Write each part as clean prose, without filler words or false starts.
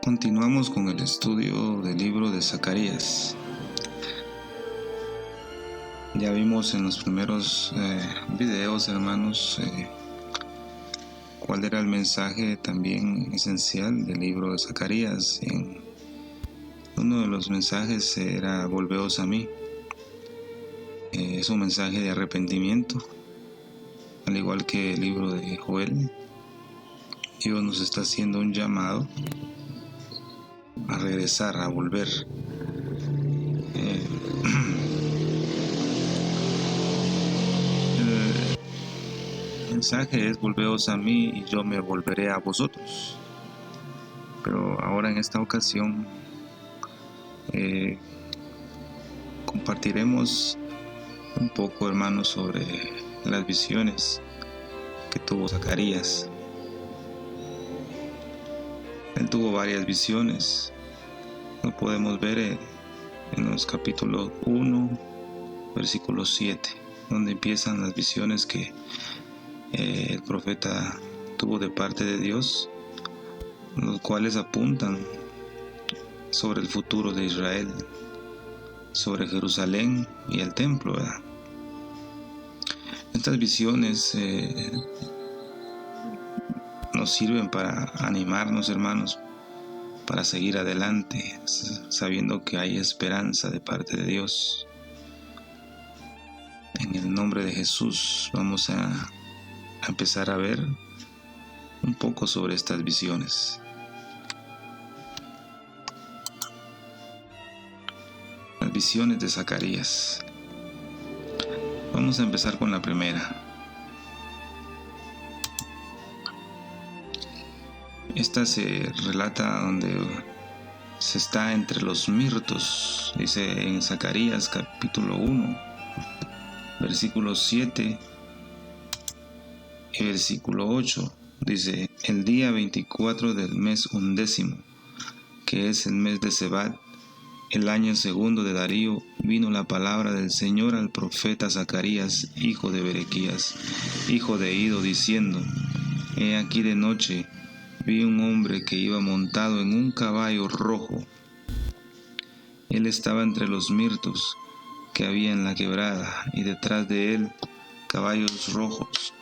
Continuamos con el estudio del libro de Zacarías. Ya vimos en los primeros videos, hermanos, cuál era el mensaje también esencial del libro de Zacarías. Uno de los mensajes era: volveos a mí. Es un mensaje de arrepentimiento, al igual que el libro de Joel. Dios nos está haciendo un llamado a regresar, a volver. El mensaje es: volveos a mí y yo me volveré a vosotros. Pero ahora, en esta ocasión, compartiremos un poco, hermanos, sobre las visiones que tuvo Zacarías. Él tuvo varias visiones. Lo podemos ver en los capítulos 1, versículo 7, donde empiezan las visiones que el profeta tuvo de parte de Dios, los cuales apuntan sobre el futuro de Israel, sobre Jerusalén y el templo, ¿verdad? Estas visiones nos sirven para animarnos, hermanos, para seguir adelante, sabiendo que hay esperanza de parte de Dios. En el nombre de Jesús vamos a empezar a ver un poco sobre estas visiones. Las visiones de Zacarías. Vamos a empezar con la primera. Esta se relata donde se está entre los mirtos. Dice en Zacarías capítulo 1, versículo 7 y versículo 8. Dice: el día 24 del mes 11, que es el mes de Sebat, el año segundo de Darío, vino la palabra del Señor al profeta Zacarías, hijo de Berequías, hijo de Ido, diciendo: he aquí, de noche vi un hombre que iba montado en un caballo rojo. Él estaba entre los mirtos que había en la quebrada, y detrás de él caballos rojos,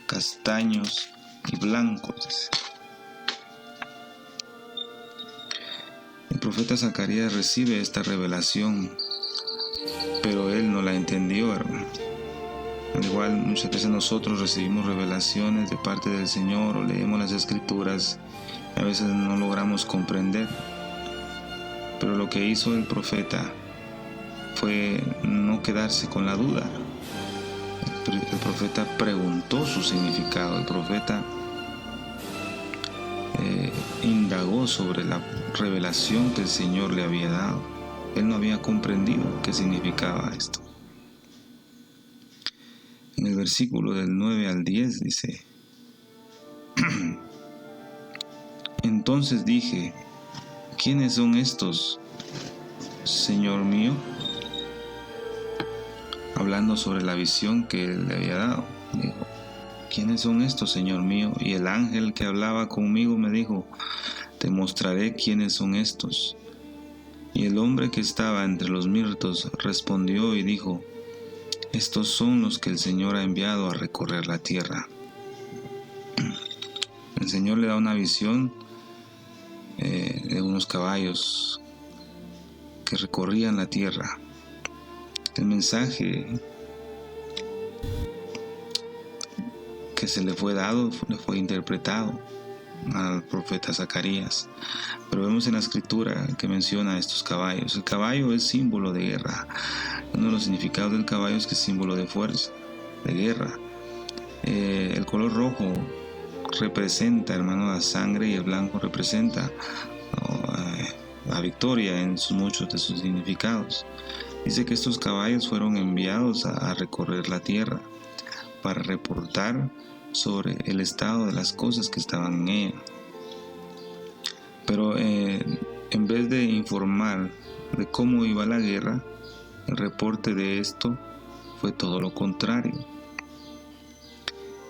castaños y blancos. El profeta Zacarías recibe esta revelación, pero él no la entendió, hermano. Al igual, muchas veces nosotros recibimos revelaciones de parte del Señor o leemos las Escrituras y a veces no logramos comprender. Pero lo que hizo el profeta fue no quedarse con la duda. El profeta preguntó su significado. El profeta indagó sobre la revelación que el Señor le había dado. Él no había comprendido qué significaba esto. En el versículo del 9 al 10 dice: entonces dije: ¿quiénes son estos, Señor mío? Hablando sobre la visión que él le había dado. Dijo: ¿quiénes son estos, Señor mío? Y el ángel que hablaba conmigo me dijo: te mostraré quiénes son estos. Y el hombre que estaba entre los mirtos respondió y dijo: estos son los que el Señor ha enviado a recorrer la tierra. El Señor le da una visión de unos caballos que recorrían la tierra. El mensaje que se le fue dado, le fue interpretado al profeta Zacarías. Pero vemos en la escritura que menciona a estos caballos. El caballo es símbolo de guerra. Uno de los significados del caballo es que es símbolo de fuerza, de guerra. El color rojo representa, hermano, la sangre, y el blanco representa la victoria en muchos de sus significados. Dice que estos caballos fueron enviados a recorrer la tierra para reportar sobre el estado de las cosas que estaban en ella. Pero en vez de informar de cómo iba la guerra, el reporte de esto fue todo lo contrario.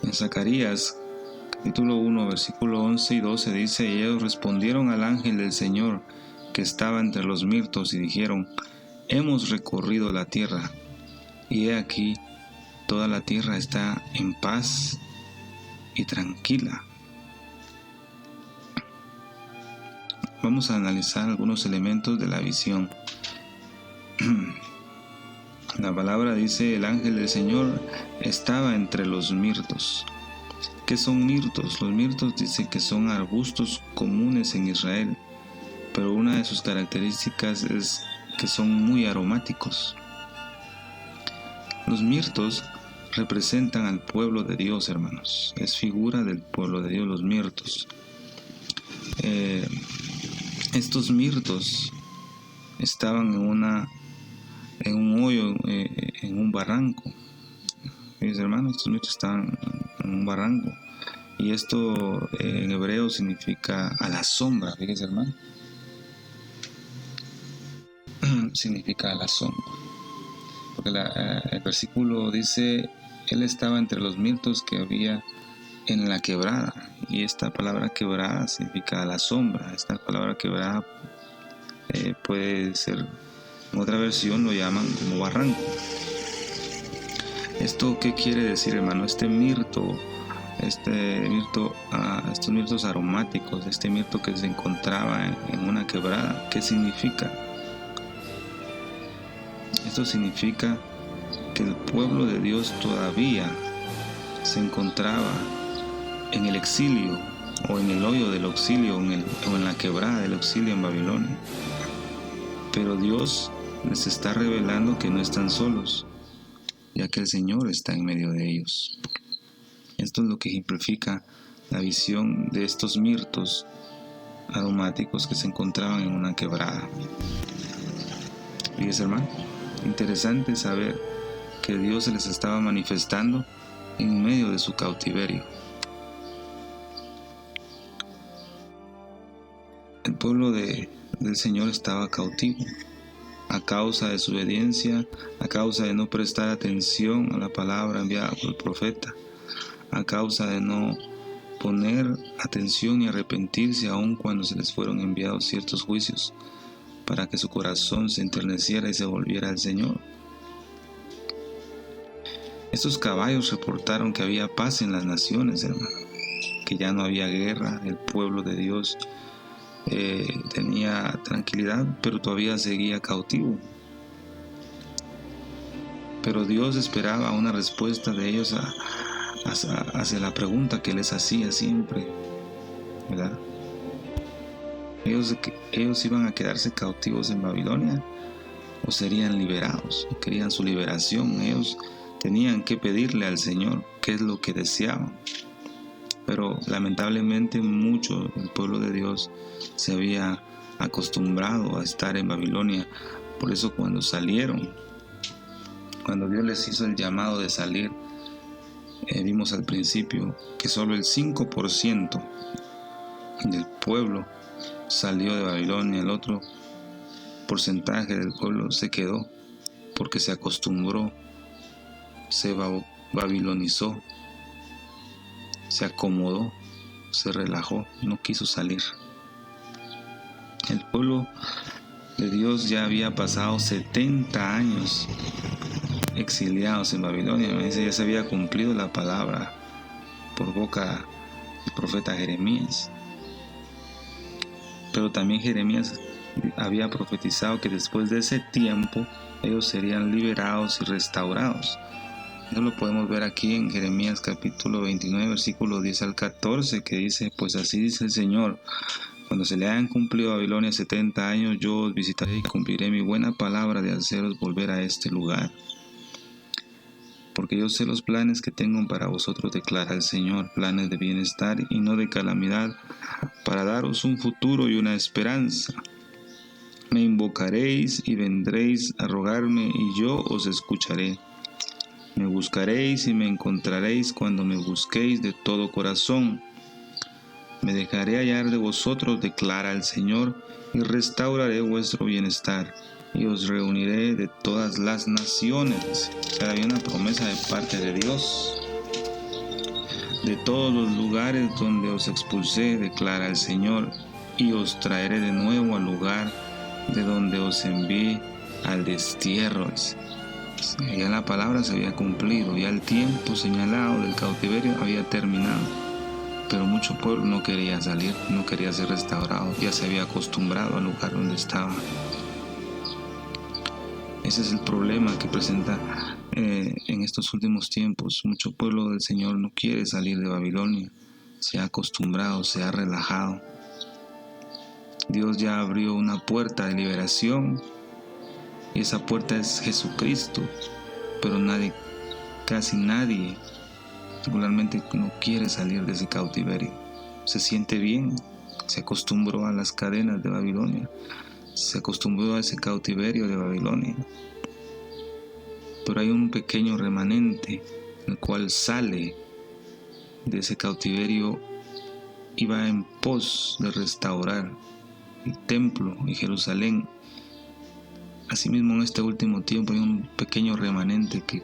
En Zacarías capítulo 1, versículo 11 y 12 dice: y ellos respondieron al ángel del Señor que estaba entre los mirtos y dijeron: hemos recorrido la tierra, y he aquí toda la tierra está en paz y tranquila. Vamos a analizar algunos elementos de la visión. La palabra dice: el ángel del Señor estaba entre los mirtos. ¿Qué son mirtos? Los mirtos dice que son arbustos comunes en Israel, pero una de sus características es que son muy aromáticos. Los mirtos representan al pueblo de Dios, hermanos. Es figura del pueblo de Dios, los mirtos. Estos mirtos estaban en un hoyo, en un barranco. Mis hermanos, estos mirtos estaban en un barranco. Y esto en hebreo significa a la sombra. Fíjense, hermano. Significa a la sombra. Porque el versículo dice: él estaba entre los mirtos que había en la quebrada. Y esta palabra quebrada significa a la sombra. Esta palabra quebrada puede ser, en otra versión lo llaman como barranco. ¿Esto qué quiere decir, hermano? Estos mirtos aromáticos, este mirto que se encontraba en una quebrada, ¿qué significa? Esto significa que el pueblo de Dios todavía se encontraba en el exilio, o en el hoyo del exilio, o en la quebrada del exilio en Babilonia. Pero Dios les está revelando que no están solos, ya que el Señor está en medio de ellos. Esto es lo que ejemplifica la visión de estos mirtos aromáticos que se encontraban en una quebrada. Fíjense, hermano, interesante saber que Dios se les estaba manifestando en medio de su cautiverio. El pueblo del Señor estaba cautivo a causa de su obediencia, a causa de no prestar atención a la palabra enviada por el profeta, a causa de no poner atención y arrepentirse aun cuando se les fueron enviados ciertos juicios, para que su corazón se enterneciera y se volviera al Señor. Estos caballos reportaron que había paz en las naciones, hermano, que ya no había guerra. El pueblo de Dios tenía tranquilidad, pero todavía seguía cautivo. Pero Dios esperaba una respuesta de ellos hacia la pregunta que les hacía siempre, ¿verdad? Ellos iban a quedarse cautivos en Babilonia o serían liberados. Querían su liberación. Ellos tenían que pedirle al Señor qué es lo que deseaban. Pero lamentablemente mucho del pueblo de Dios se había acostumbrado a estar en Babilonia. Por eso cuando salieron, cuando Dios les hizo el llamado de salir, vimos al principio que solo el 5% del pueblo salió de Babilonia. El otro porcentaje del pueblo se quedó porque se acostumbró, se babilonizó, se acomodó, se relajó, no quiso salir. El pueblo de Dios ya había pasado 70 años exiliados en Babilonia. Ya se había cumplido la palabra por boca del profeta Jeremías. Pero también Jeremías había profetizado que después de ese tiempo ellos serían liberados y restaurados. Eso lo podemos ver aquí en Jeremías capítulo 29, versículo 10 al 14, que dice: pues así dice el Señor, cuando se le hayan cumplido a Babilonia 70 años, yo os visitaré y cumpliré mi buena palabra de haceros volver a este lugar. Porque yo sé los planes que tengo para vosotros, declara el Señor, planes de bienestar y no de calamidad, para daros un futuro y una esperanza. Me invocaréis y vendréis a rogarme, y yo os escucharé. Me buscaréis y me encontraréis cuando me busquéis de todo corazón. Me dejaré hallar de vosotros, declara el Señor, y restauraré vuestro bienestar, y os reuniré de todas las naciones. O sea, había una promesa de parte de Dios de todos los lugares donde os expulsé, declara el Señor, y os traeré de nuevo al lugar de donde os envié, al destierro. Ya la palabra se había cumplido, ya el tiempo señalado del cautiverio había terminado, pero mucho pueblo no quería salir, no quería ser restaurado, ya se había acostumbrado al lugar donde estaba. Ese es el problema que presenta en estos últimos tiempos. Mucho pueblo del Señor no quiere salir de Babilonia, se ha acostumbrado, se ha relajado. Dios ya abrió una puerta de liberación y esa puerta es Jesucristo, pero casi nadie regularmente no quiere salir de ese cautiverio. Se siente bien, se acostumbró a las cadenas de Babilonia, se acostumbró a ese cautiverio de Babilonia. Pero hay un pequeño remanente el cual sale de ese cautiverio y va en pos de restaurar el templo y Jerusalén. Asimismo, en este último tiempo hay un pequeño remanente que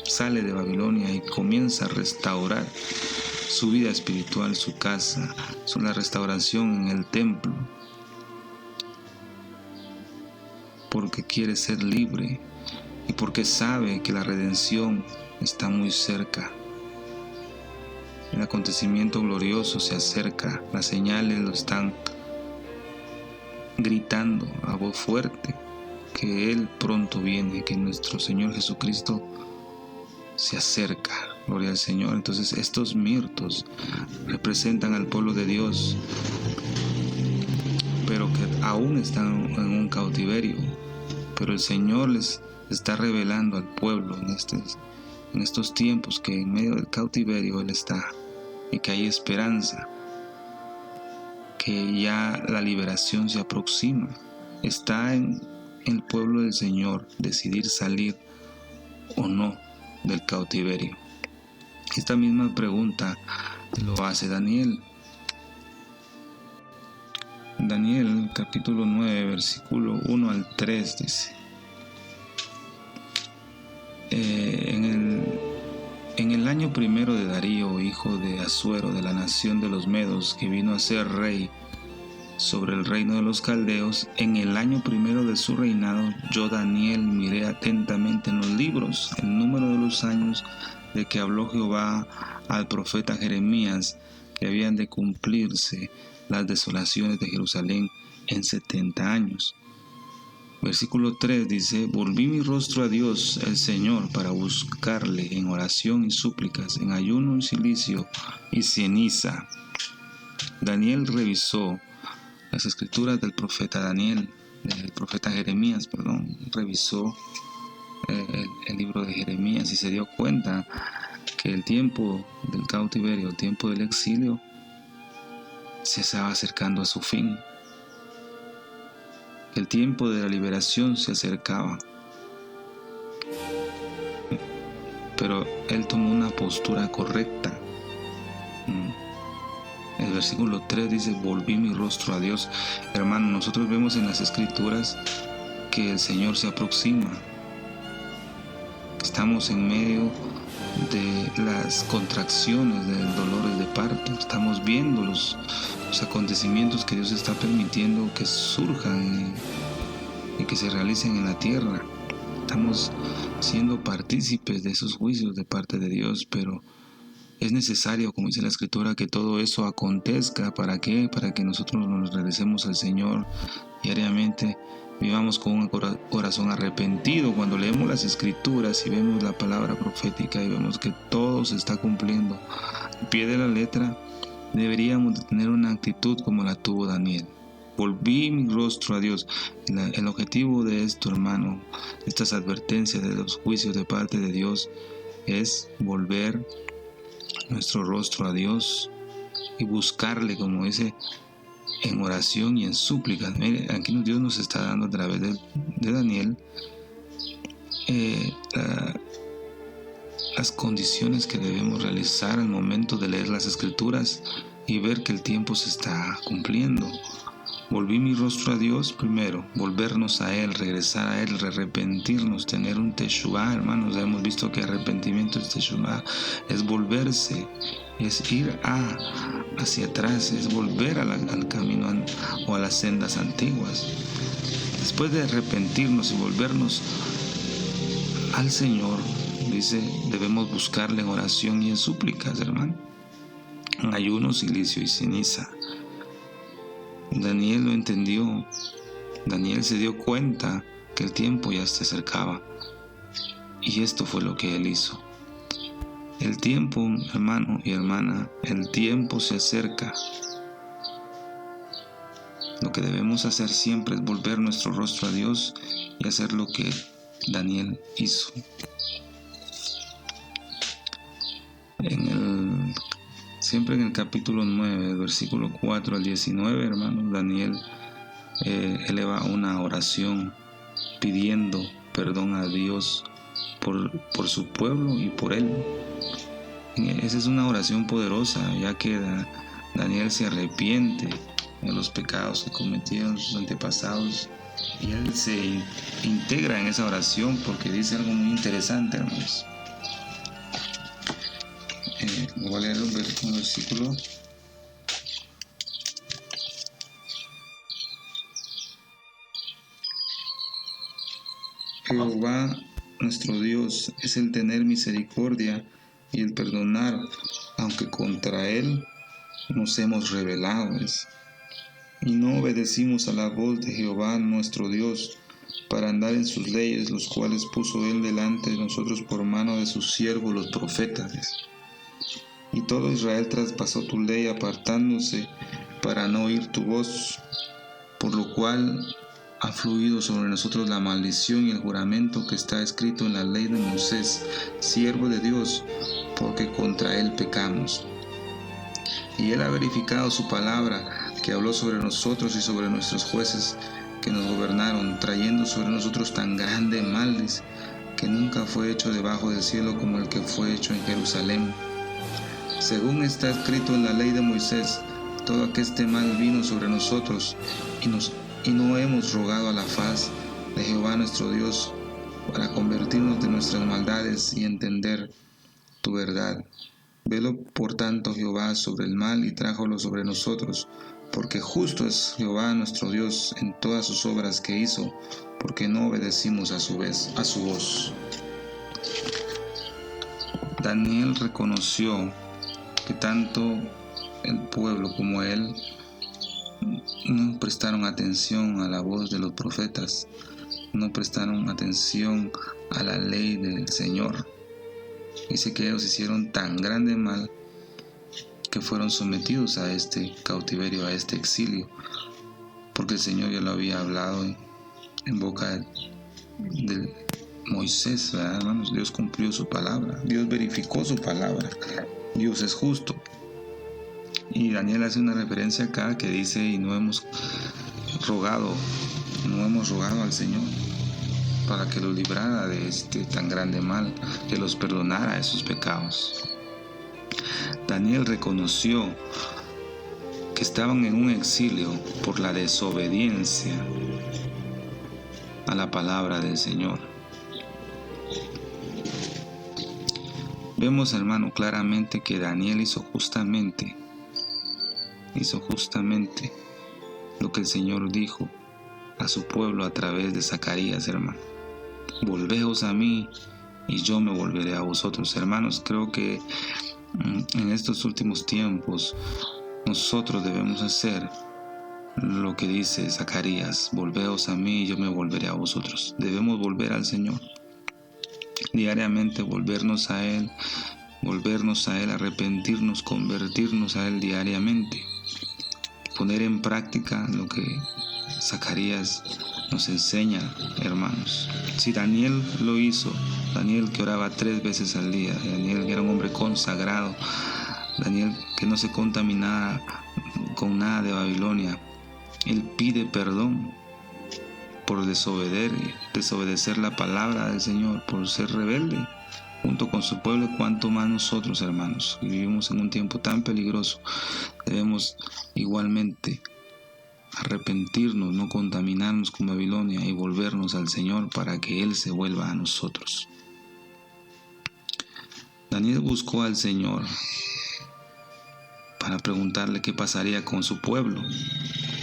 sale de Babilonia y comienza a restaurar su vida espiritual, su casa, la restauración en el templo, porque quiere ser libre y porque sabe que la redención está muy cerca. El acontecimiento glorioso se acerca, las señales lo están gritando a voz fuerte que Él pronto viene, que nuestro Señor Jesucristo se acerca. Gloria al Señor. Entonces estos mirtos representan al pueblo de Dios, pero que aún están en un cautiverio. Pero el Señor les está revelando al pueblo en estos tiempos que en medio del cautiverio Él está y que hay esperanza, que ya la liberación se aproxima. Está en el pueblo del Señor decidir salir o no del cautiverio. Esta misma pregunta lo hace Daniel. Daniel capítulo 9 versículo 1 al 3 dice: en el año primero de Darío, hijo de Asuero, de la nación de los Medos, que vino a ser rey sobre el reino de los caldeos, en el año primero de su reinado, yo Daniel miré atentamente en los libros el número de los años de que habló Jehová al profeta Jeremías, que habían de cumplirse las desolaciones de Jerusalén en 70 años. Versículo 3 dice: volví mi rostro a Dios el Señor para buscarle en oración y súplicas, en ayuno y cilicio y ceniza. Daniel revisó las escrituras del profeta Jeremías, revisó el libro de Jeremías y se dio cuenta que el tiempo del cautiverio, el tiempo del exilio, se estaba acercando a su fin. El tiempo de la liberación se acercaba. Pero él tomó una postura correcta. El versículo 3 dice: volví mi rostro a Dios. Hermano, nosotros vemos en las escrituras que el Señor se aproxima. Estamos en medio de las contracciones, de los dolores de parto. Estamos viendo los acontecimientos que Dios está permitiendo que surjan y que se realicen en la tierra. Estamos siendo partícipes de esos juicios de parte de Dios, pero es necesario, como dice la Escritura, que todo eso acontezca. ¿Para qué? Para que nosotros nos regresemos al Señor diariamente, vivamos con un corazón arrepentido. Cuando leemos las Escrituras y vemos la palabra profética y vemos que todo se está cumpliendo al pie de la letra, deberíamos de tener una actitud como la tuvo Daniel. Volví mi rostro a Dios. El objetivo de esto, hermano, estas advertencias de los juicios de parte de Dios, es volver nuestro rostro a Dios y buscarle, como dice, en oración y en súplicas. Mire, aquí Dios nos está dando a través de Daniel las condiciones que debemos realizar al momento de leer las Escrituras y ver que el tiempo se está cumpliendo. Volví mi rostro a Dios primero, volvernos a Él, regresar a Él, arrepentirnos, tener un teshuvá, hermanos. Ya hemos visto que arrepentimiento es teshuvá, es volverse, es ir hacia atrás, es volver al camino o a las sendas antiguas. Después de arrepentirnos y volvernos al Señor, dice, debemos buscarle en oración y en súplicas, hermano, en ayuno, silicio y ceniza. Daniel lo entendió. Daniel se dio cuenta que el tiempo ya se acercaba. Y esto fue lo que él hizo. El tiempo, hermano y hermana, el tiempo se acerca. Lo que debemos hacer siempre es volver nuestro rostro a Dios y hacer lo que Daniel hizo. Siempre en el capítulo 9, versículo 4 al 19, hermanos, Daniel eleva una oración pidiendo perdón a Dios por su pueblo y por él. Esa es una oración poderosa, ya que Daniel se arrepiente de los pecados que cometieron sus antepasados y él se integra en esa oración porque dice algo muy interesante, hermanos. Voy a leer un versículo. Jehová nuestro Dios es el tener misericordia y el perdonar, aunque contra Él nos hemos rebelado, y no obedecimos a la voz de Jehová nuestro Dios para andar en sus leyes, los cuales puso Él delante de nosotros por mano de sus siervos los profetas. Y todo Israel traspasó tu ley apartándose para no oír tu voz, por lo cual ha fluido sobre nosotros la maldición y el juramento que está escrito en la ley de Moisés, siervo de Dios, porque contra él pecamos. Y él ha verificado su palabra, que habló sobre nosotros y sobre nuestros jueces que nos gobernaron, trayendo sobre nosotros tan grande mal, que nunca fue hecho debajo del cielo como el que fue hecho en Jerusalén. Según está escrito en la ley de Moisés, todo aquel mal vino sobre nosotros y no hemos rogado a la faz de Jehová nuestro Dios para convertirnos de nuestras maldades y entender tu verdad. Velo por tanto Jehová sobre el mal y trájolo sobre nosotros, porque justo es Jehová nuestro Dios en todas sus obras que hizo, porque no obedecimos a su voz. Daniel reconoció que tanto el pueblo como él no prestaron atención a la voz de los profetas, no prestaron atención a la ley del Señor. Dice que ellos hicieron tan grande mal que fueron sometidos a este cautiverio, a este exilio, porque el Señor ya lo había hablado en boca de Moisés, ¿verdad, hermanos? Dios cumplió su palabra, Dios verificó su palabra, Dios es justo. Y Daniel hace una referencia acá que dice, y no hemos rogado al Señor para que los librara de este tan grande mal, que los perdonara de sus pecados. Daniel reconoció que estaban en un exilio por la desobediencia a la palabra del Señor. Vemos, hermano, claramente que Daniel hizo justamente lo que el Señor dijo a su pueblo a través de Zacarías, hermano. Volveos a mí y yo me volveré a vosotros. Hermanos, creo que en estos últimos tiempos nosotros debemos hacer lo que dice Zacarías: volveos a mí y yo me volveré a vosotros. Debemos volver al Señor diariamente, volvernos a Él, arrepentirnos, convertirnos a Él diariamente, poner en práctica lo que Zacarías nos enseña, hermanos. Si Daniel lo hizo, Daniel que oraba 3 veces al día, Daniel que era un hombre consagrado, Daniel que no se contaminaba con nada de Babilonia, él pide perdón por desobedecer la palabra del Señor, por ser rebelde junto con su pueblo. Cuanto más nosotros, hermanos, que vivimos en un tiempo tan peligroso, debemos igualmente arrepentirnos, no contaminarnos con Babilonia y volvernos al Señor para que Él se vuelva a nosotros. Daniel buscó al Señor para preguntarle qué pasaría con su pueblo,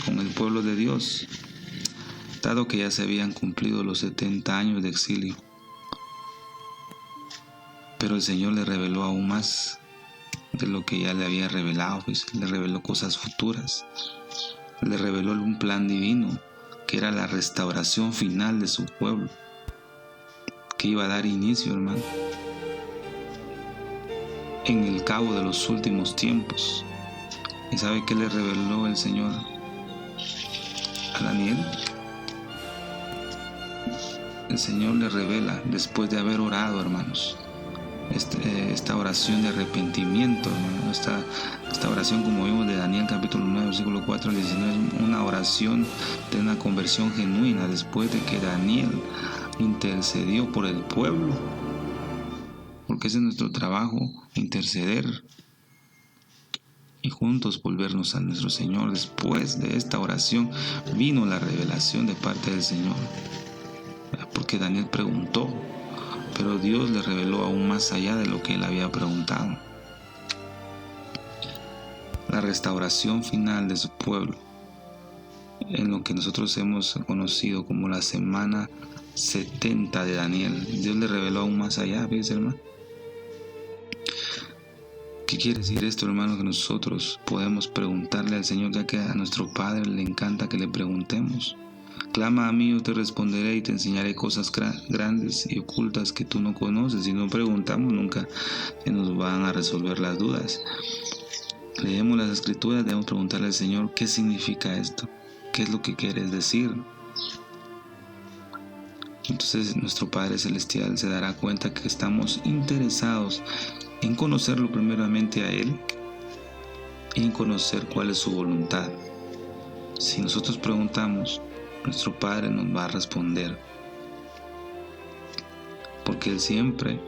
con el pueblo de Dios, dado que ya se habían cumplido los 70 años de exilio. Pero el Señor le reveló aún más de lo que ya le había revelado, pues le reveló cosas futuras, le reveló un plan divino, que era la restauración final de su pueblo, que iba a dar inicio, hermano, en el cabo de los últimos tiempos. ¿Y sabe qué le reveló el Señor a Daniel? El Señor le revela, después de haber orado, hermanos, esta oración de arrepentimiento, hermano, esta oración, como vimos de Daniel capítulo 9, versículo 4 al 19, es una oración de una conversión genuina, después de que Daniel intercedió por el pueblo, porque ese es nuestro trabajo, interceder y juntos volvernos a nuestro Señor. Después de esta oración vino la revelación de parte del Señor, porque Daniel preguntó, pero Dios le reveló aún más allá de lo que él había preguntado. La restauración final de su pueblo, en lo que nosotros hemos conocido como la semana 70 de Daniel. Dios le reveló aún más allá, ¿ves, hermano? ¿Qué quiere decir esto, hermano? Que nosotros podemos preguntarle al Señor, ya que a nuestro Padre le encanta que le preguntemos. Clama a mí, yo te responderé y te enseñaré cosas grandes y ocultas que tú no conoces. Si no preguntamos, nunca se nos van a resolver las dudas. Leemos las Escrituras, debemos preguntarle al Señor, ¿qué significa esto? ¿Qué es lo que quieres decir? Entonces nuestro Padre Celestial se dará cuenta que estamos interesados en conocerlo primeramente a Él y en conocer cuál es su voluntad. Si nosotros preguntamos, nuestro Padre nos va a responder, porque Él siempre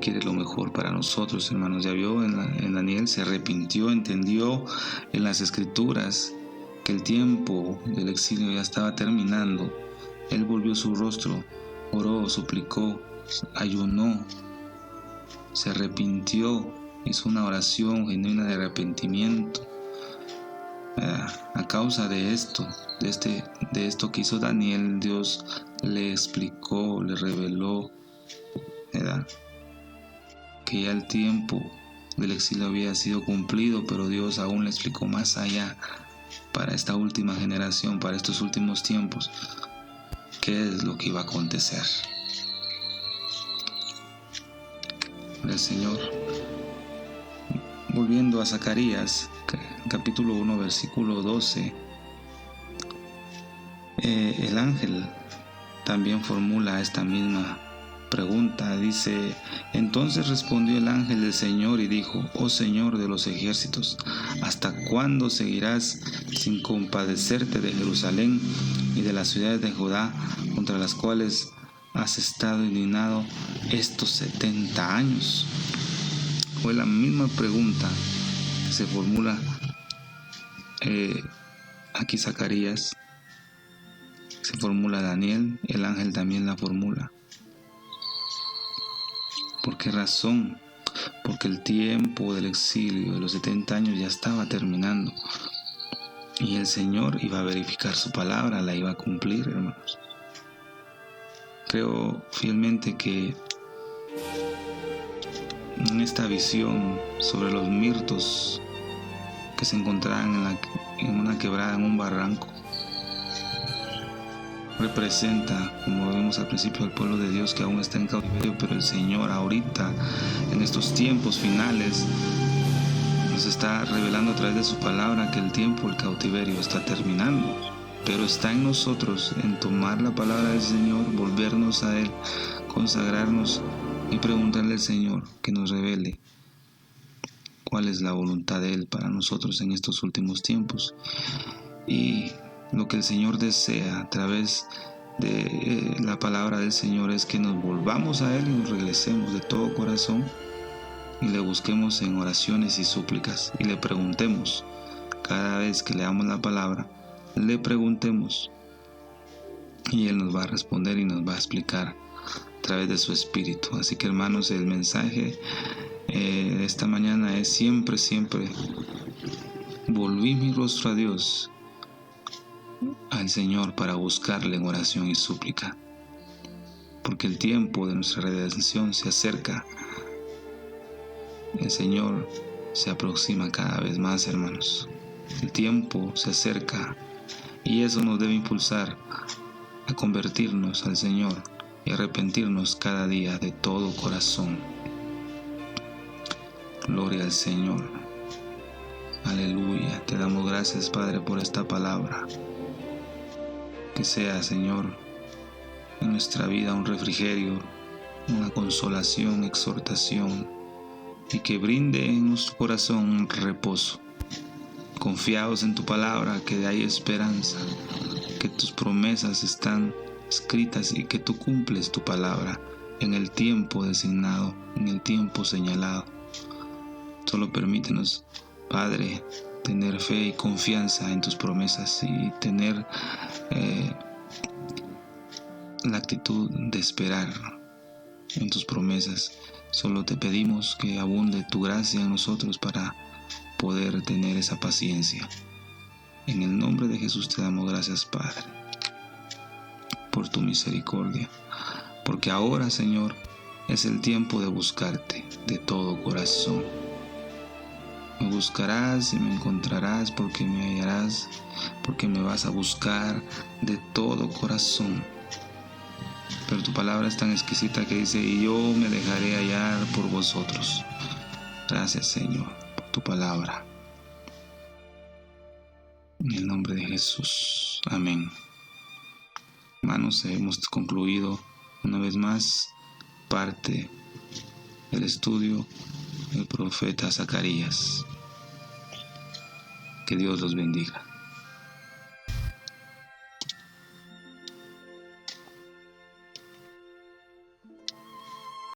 quiere lo mejor para nosotros, hermanos. Ya vio en Daniel, se arrepintió, entendió en las Escrituras que el tiempo del exilio ya estaba terminando. Él volvió su rostro, oró, suplicó, ayunó, se arrepintió, hizo una oración genuina de arrepentimiento. A causa de esto, de esto que hizo Daniel, Dios le explicó, le reveló, ¿verdad?, que ya el tiempo del exilio había sido cumplido, pero Dios aún le explicó más allá, para esta última generación, para estos últimos tiempos, qué es lo que iba a acontecer. El Señor, volviendo a Zacarías capítulo 1 versículo 12, el ángel también formula esta misma pregunta. Dice: entonces respondió el ángel del Señor y dijo: oh Señor de los ejércitos, ¿hasta cuándo seguirás sin compadecerte de Jerusalén y de las ciudades de Judá, contra las cuales has estado indignado estos 70 años? Fue la misma pregunta que se formula aquí Zacarías, se formula Daniel, el ángel también la formula. ¿Por qué razón? Porque el tiempo del exilio de los 70 años ya estaba terminando y el Señor iba a verificar su palabra, la iba a cumplir, hermanos. Creo fielmente que en esta visión sobre los mirtos que se encontraban en una quebrada, en un barranco, representa, como vimos al principio, al pueblo de Dios que aún está en cautiverio, pero el Señor ahorita, en estos tiempos finales, nos está revelando a través de su palabra que el tiempo del cautiverio está terminando, pero está en nosotros en tomar la palabra del Señor, volvernos a Él, consagrarnos y preguntarle al Señor que nos revele cuál es la voluntad de Él para nosotros en estos últimos tiempos. Y lo que el Señor desea a través de la palabra del Señor es que nos volvamos a Él y nos regresemos de todo corazón y le busquemos en oraciones y súplicas y le preguntemos cada vez que leamos la palabra le preguntemos y Él nos va a responder y nos va a explicar a través de su Espíritu. Así que, hermanos, el mensaje de esta mañana es siempre volví mi rostro a Dios, al Señor, para buscarle en oración y súplica, porque el tiempo de nuestra redención se acerca. El Señor se aproxima cada vez más, hermanos. El tiempo se acerca y eso nos debe impulsar a convertirnos al Señor y arrepentirnos cada día de todo corazón. Gloria al Señor. Aleluya. Te damos gracias, Padre, por esta palabra. Que sea, Señor, en nuestra vida un refrigerio, una consolación, exhortación, y que brinde en nuestro corazón un reposo. Confiados en tu palabra, que hay esperanza, que tus promesas están escritas y que tú cumples tu palabra en el tiempo designado, en el tiempo señalado. Solo permítenos, Padre, tener fe y confianza en tus promesas y tener la actitud de esperar en tus promesas. Solo te pedimos que abunde tu gracia en nosotros para poder tener esa paciencia. En el nombre de Jesús te damos gracias, Padre, por tu misericordia, porque ahora, Señor, es el tiempo de buscarte de todo corazón. Me buscarás y me encontrarás, porque me hallarás, porque me vas a buscar de todo corazón. Pero tu palabra es tan exquisita que dice: y yo me dejaré hallar por vosotros. Gracias, Señor, por tu palabra. En el nombre de Jesús. Amén. Hermanos, hemos concluido una vez más parte del estudio del profeta Zacarías. Que Dios los bendiga.